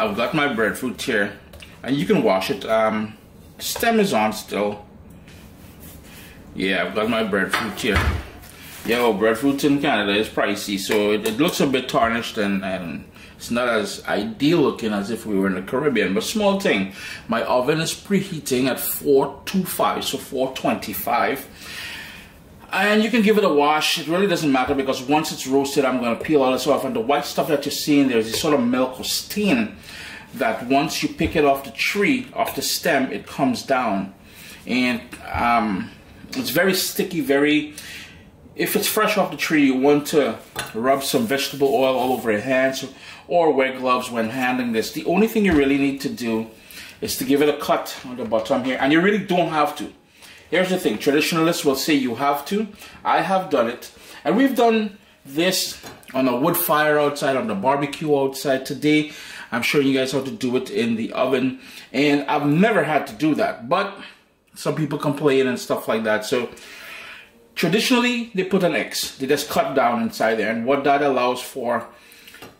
I've got my breadfruit here, and you can wash it. Stem is on still. Yeah, I've got my breadfruit here. Yeah, well, breadfruit in Canada is pricey, so it looks a bit tarnished, and it's not as ideal looking as if we were in the Caribbean. But small thing, my oven is preheating at 425, so 425. And you can give it a wash. It really doesn't matter, because once it's roasted, I'm going to peel all this off. And the white stuff that you're seeing, there's this sort of milk or stain that once you pick it off the tree, off the stem, it comes down. And it's very sticky, very... If it's fresh off the tree, you want to rub some vegetable oil all over your hands or wear gloves when handling this. The only thing you really need to do is to give it a cut on the bottom here. And you really don't have to. Here's the thing. Traditionalists will say you have to. I have done it. And we've done this on a wood fire outside, on the barbecue outside. Today, I'm showing you guys how to do it in the oven. And I've never had to do that. But some people complain and stuff like that. So traditionally, they put an X. They just cut down inside there. And what that allows for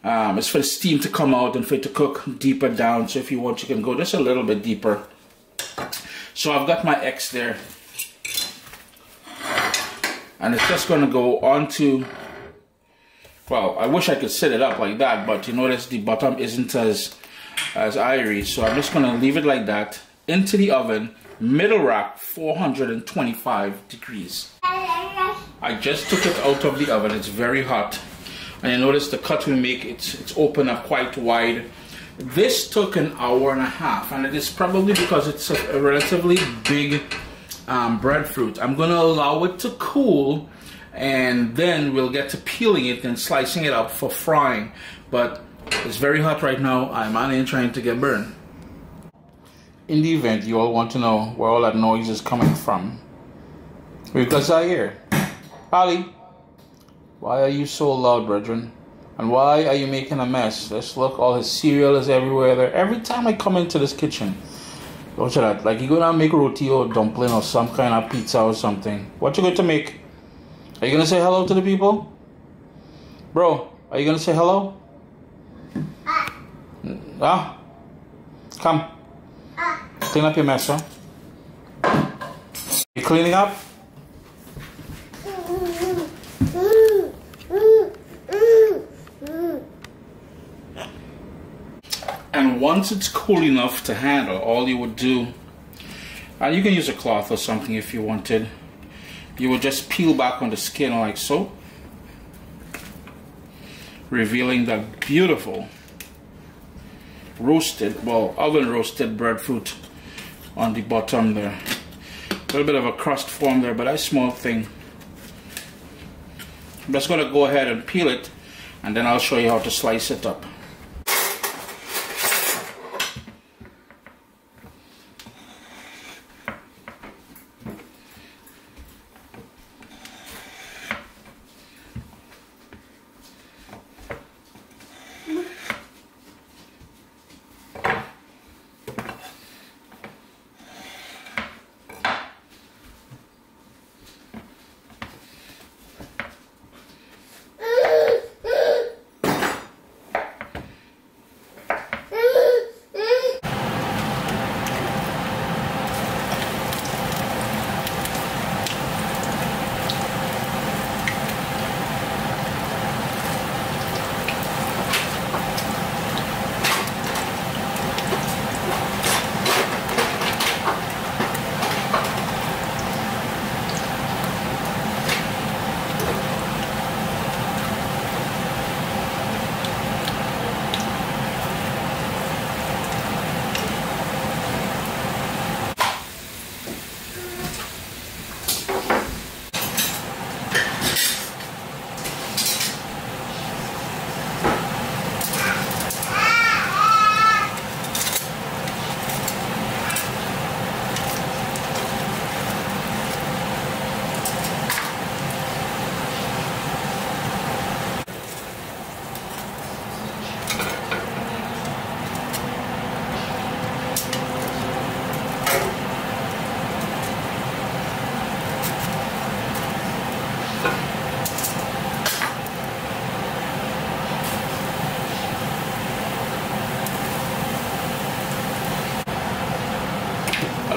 is for the steam to come out and for it to cook deeper down. So if you want, you can go just a little bit deeper. So I've got my X there. And it's just going to go onto... Well, I wish I could set it up like that, but you notice the bottom isn't as irie. So I'm just going to leave it like that. Into the oven. Middle rack, 425 degrees. I just took it out of the oven. It's very hot. And you notice the cut we make, it's open up quite wide. This took an hour and a half, and it is probably because it's a relatively big breadfruit. I'm going to allow it to cool, and then we'll get to peeling it and slicing it up for frying. But it's very hot right now. I'm on in trying to get burned. In the event you all want to know where all that noise is coming from, because I hear, Polly, why are you so loud, brethren? And why are you making a mess? Let's look, all his cereal is everywhere there. Every time I come into this kitchen, watch that, like you gonna make roti or dumpling or some kind of pizza or something. What you going to make? Are you gonna say hello to the people? Bro, are you gonna say hello? Ah, come. Clean up your mess, huh? You cleaning up? And once it's cool enough to handle, all you would do, and you can use a cloth or something if you wanted, you would just peel back on the skin like so, revealing the beautiful roasted, well, oven roasted breadfruit on the bottom there. A little bit of a crust form there, but that's a small thing. I'm just going to go ahead and peel it, and then I'll show you how to slice it up.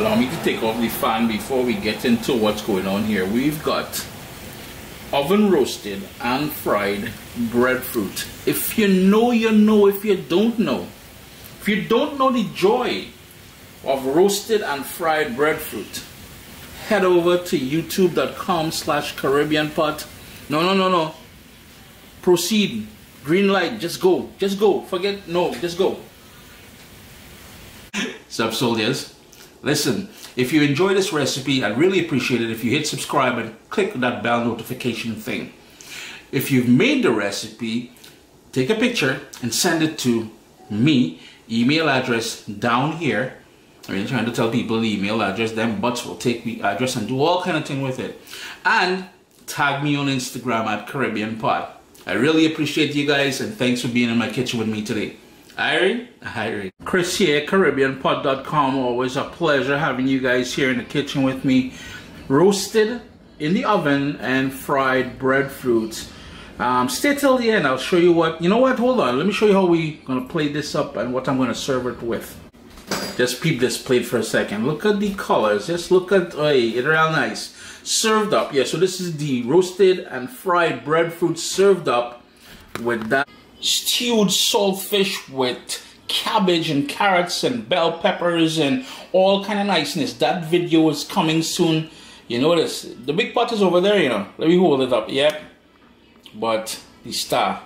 Allow me to take off the fan before we get into what's going on here. We've got oven roasted and fried breadfruit. If you know, you know. If you don't know, the joy of roasted and fried breadfruit, head over to youtube.com/CaribbeanPot. No. Proceed. Green light. Just go. Forget. No, just go. Sub soldiers, listen, if you enjoy this recipe, I'd really appreciate it if you hit subscribe and click that bell notification thing. If you've made the recipe, take a picture and send it to me. Email address down here. I mean, trying to tell people the email address, them butts will take the address and do all kind of thing with it. And tag me on Instagram at Caribbean Pot. I really appreciate you guys, and thanks for being in my kitchen with me today. Irene. Chris here, CaribbeanPot.com. Always a pleasure having you guys here in the kitchen with me. Roasted in the oven and fried breadfruit. Stay till the end. I'll show you what. You know what? Hold on. Let me show you how we're gonna plate this up and what I'm gonna serve it with. Just peep this plate for a second. Look at the colors. Just look at, it's real nice. Served up. Yeah, so this is the roasted and fried breadfruit served up with that stewed saltfish with cabbage and carrots and bell peppers and all kind of niceness. That video is coming soon. You notice the big pot is over there, you know. Let me hold it up. Yep. But the star